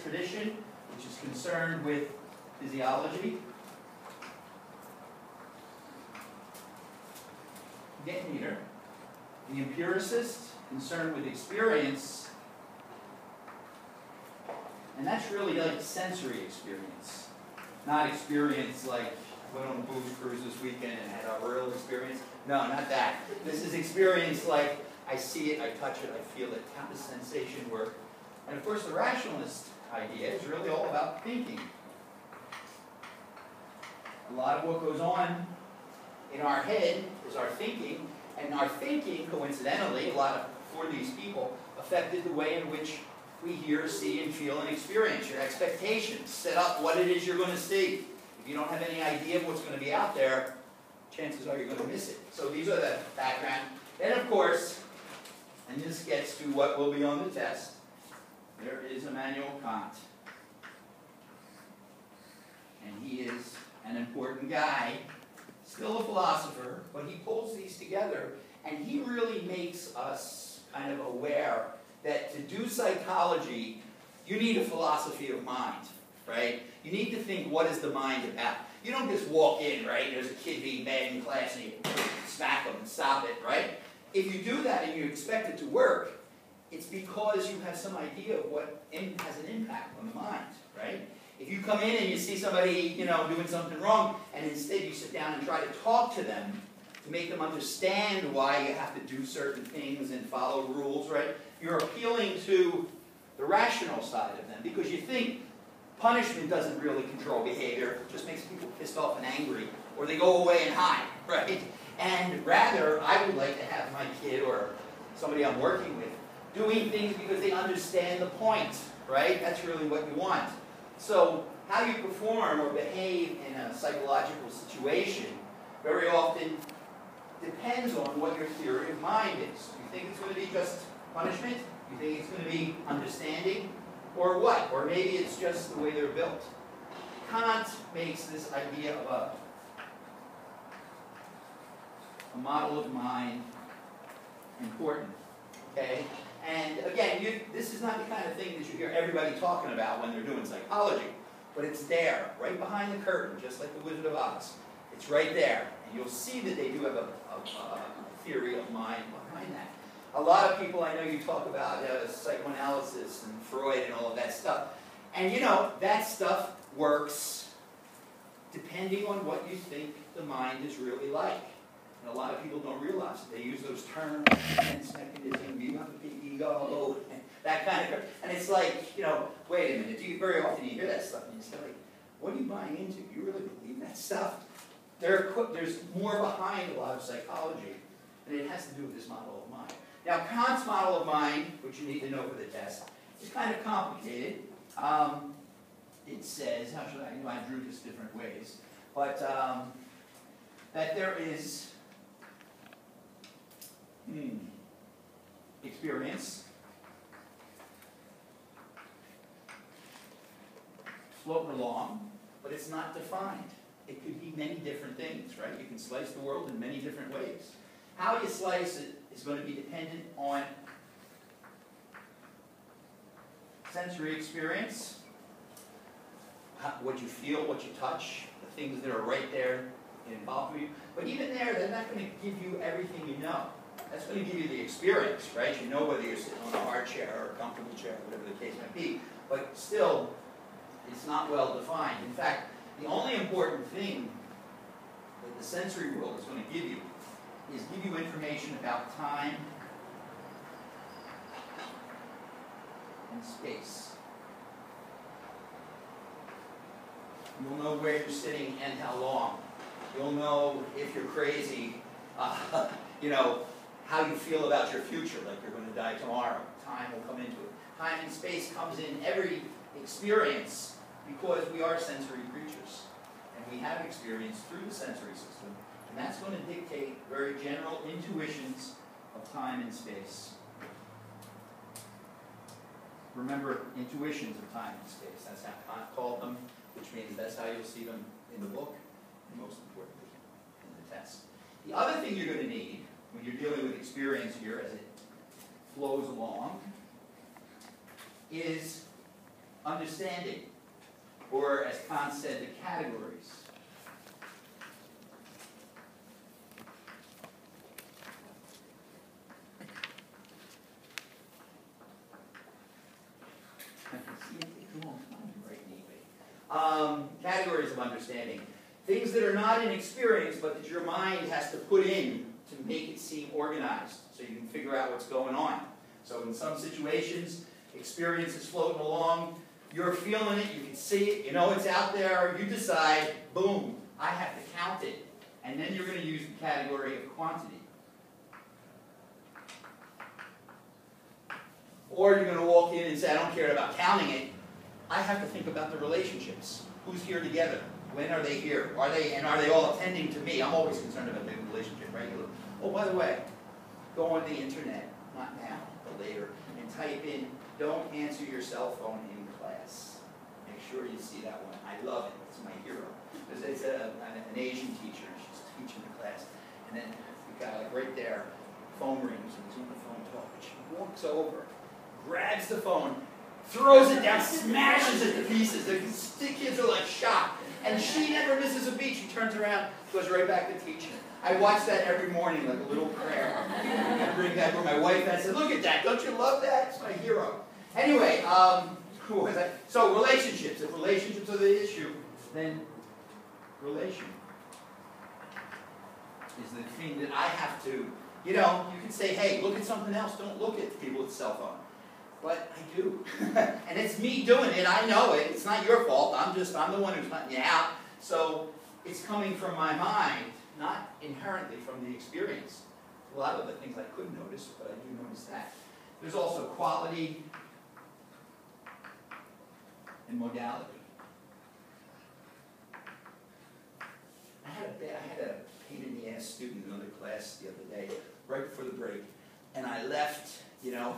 tradition, which is concerned with physiology. Get neater. The empiricist, concerned with experience. And that's really like sensory experience. Not experience like I went on a booze cruise this weekend and had a real experience. No, not that. This is experience like I see it, I touch it, I feel it. How does sensation work? And of course the rationalist idea is really all about thinking. A lot of what goes on in our head is our thinking, and our thinking, coincidentally, for these people, affected the way in which we hear, see, and feel and experience. Your expectations set up what it is you're going to see. If you don't have any idea of what's going to be out there, chances are you're going to miss it. So these are the background. And of course, and this gets to what will be on the test, there is Immanuel Kant. And he is an important guy, still a philosopher, but he pulls these together, and he really makes us kind of aware that to do psychology, you need a philosophy of mind, right? You need to think, what is the mind about? You don't just walk in, right? There's a kid being bad in class and you smack them and stop it, right? If you do that and you expect it to work, it's because you have some idea of what has an impact on the mind, right? If you come in and you see somebody, doing something wrong, and instead you sit down and try to talk to them to make them understand why you have to do certain things and follow rules, right? You're appealing to the rational side of them because you think punishment doesn't really control behavior, it just makes people pissed off and angry, or they go away and hide, right? And rather, I would like to have my kid or somebody I'm working with doing things because they understand the point, right? That's really what you want. So how you perform or behave in a psychological situation very often depends on what your theory of mind is. You think it's going to be just punishment? You think it's going to be understanding? Or what? Or maybe it's just the way they're built. Kant makes this idea of a model of mind important. Okay? And again, this is not the kind of thing that you hear everybody talking about when they're doing psychology. But it's there, right behind the curtain, just like the Wizard of Oz. It's right there. And you'll see that they do have a theory of mind behind that. A lot of people, I know you talk about psychoanalysis and Freud and all of that stuff. And that stuff works depending on what you think the mind is really like. And a lot of people don't realize it. They use those terms, defense mechanism, you have a big ego, and that kind of, and it's like, wait a minute, very often you hear that stuff and you say, like, what are you buying into? Do you really believe that stuff? There's more behind a lot of psychology, and it has to do with this model of mind. Now, Kant's model of mind, which you need to know for the test, is kind of complicated. It says, how should I drew this different ways, but that there is experience floating along, but it's not defined. It could be many different things, right? You can slice the world in many different ways. How you slice it is going to be dependent on sensory experience, what you feel, what you touch, the things that are right there involved with you. But even there, they're not going to give you everything you know. That's going to give you the experience, right? You know whether you're sitting on a hard chair or a comfortable chair, whatever the case might be. But still, it's not well defined. In fact, the only important thing that the sensory world is going to give you is give you information about time and space. You'll know where you're sitting and how long. You'll know if you're crazy, how you feel about your future, like you're going to die tomorrow. Time will come into it. Time and space comes in every experience because we are sensory creatures. And we have experience through the sensory system. And that's going to dictate very general intuitions of time and space. Remember, intuitions of time and space. That's how Kant called them, which means that's how you'll see them in the book, and most importantly, in the test. The other thing you're going to need when you're dealing with experience here as it flows along is understanding, or as Kant said, the categories. Categories of understanding. Things that are not in experience, but that your mind has to put in to make it seem organized, so you can figure out what's going on. So in some situations, experience is floating along, you're feeling it, you can see it, you know it's out there, you decide, boom, I have to count it. And then you're going to use the category of quantity. Or you're going to walk in and say, I don't care about counting it, I have to think about the relationships. Who's here together? When are they here? Are they all attending to me? I'm always concerned about the relationship, right? Oh, by the way, go on the internet, not now, but later, and type in, don't answer your cell phone in class. Make sure you see that one. I love it. It's my hero. Because it's an Asian teacher, and she's teaching the class. And then we got like right there, phone rings, and he's on the phone talking. She walks over, grabs the phone, throws it down, smashes it to pieces. The kids are like shocked. And she never misses a beat. She turns around, goes right back to teaching. I watch that every morning like a little prayer. I bring that for my wife and I said, look at that, don't you love that? It's my hero. Anyway, who was that? So relationships. If relationships are the issue, then relation is the thing that I have to, you know, you can say, hey, look at something else. Don't look at people with cell phone. But I do. And it's me doing it. I know it. It's not your fault. I'm the one who's letting you out. So it's coming from my mind, not inherently from the experience. A lot of the things I couldn't notice, but I do notice that. There's also quality and modality. I had a pain-in-the-ass student in another class the other day, right before the break, and I left, you know.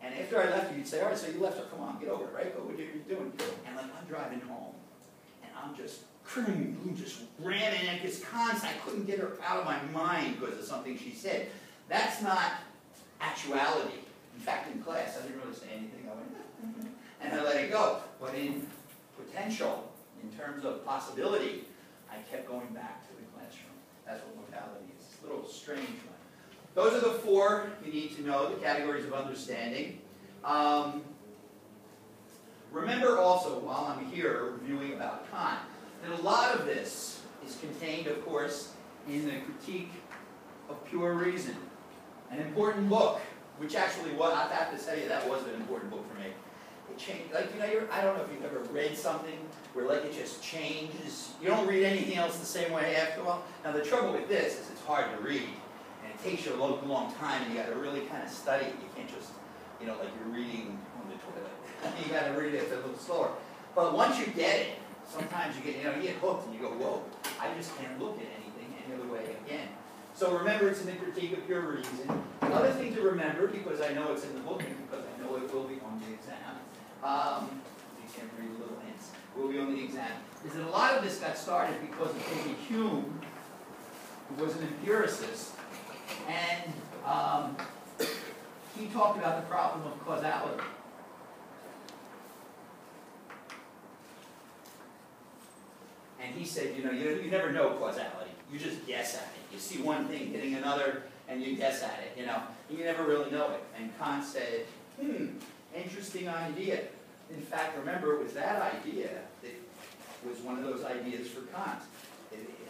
And after I left, you'd say, all right, so you left her, come on, get over it, right? Go, what are you doing? And like, I'm driving home, and I'm just ramming at this constant. I couldn't get her out of my mind because of something she said. That's not actuality. In fact, in class, I didn't really say anything. I went, and I let it go. But in potential, in terms of possibility, I kept going back to the classroom. That's what modality is. It's a little strange one. Those are the four you need to know, the categories of understanding. Remember also, while I'm here reviewing about Kant, that a lot of this is contained, of course, in the Critique of Pure Reason, an important book, which actually was, I have to tell you, that was an important book for me. It changed, like, you know, I don't know if you've ever read something where, like, it just changes. You don't read anything else the same way after a while. Now, the trouble with this is it's hard to read. It takes you a long time, and you got to really kind of study it. You can't just, you know, like you're reading on the toilet. You got to read it a little slower. But once you get it, sometimes you get, you know, you get hooked, and you go, whoa, I just can't look at anything any other way again. So remember, it's in the Critique of Pure Reason. Another thing to remember, because I know it's in the book, and because I know it will be on the exam. You can't read little hints. It will be on the exam. Is that a lot of this got started because of David Hume, who was an empiricist. And he talked about the problem of causality. And he said, you know, you never know causality. You just guess at it. You see one thing hitting another, and you guess at it, you know. You never really know it. And Kant said, interesting idea. In fact, remember, it was that idea that was one of those ideas for Kant.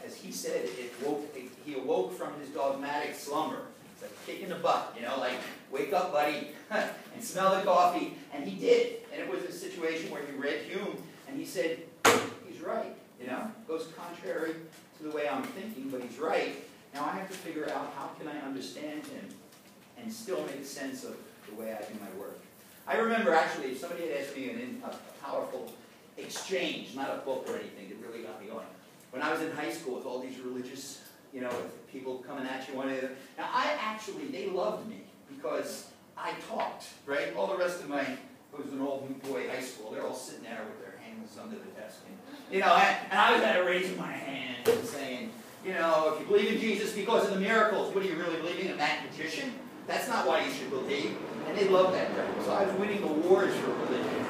As he said, he awoke from his dogmatic slumber. It's like a kick in the butt, you know, like, wake up, buddy, and smell the coffee. And he did. And it was a situation where he read Hume, and he said, he's right, you know. Goes contrary to the way I'm thinking, but he's right. Now I have to figure out how can I understand him and still make sense of the way I do my work. I remember, actually, if somebody had asked me a powerful exchange, not a book or anything, that really got me going. When I was in high school with all these religious, you know, people coming at you one day. Now, they loved me because I talked, right? All the rest of it was an old boy high school. They're all sitting there with their hands under the desk. And, you know, and I was there raising my hand and saying, you know, if you believe in Jesus because of the miracles, what are you really believing? A mathematician? That's not why you should believe. And they loved that. So I was winning the wars for religion.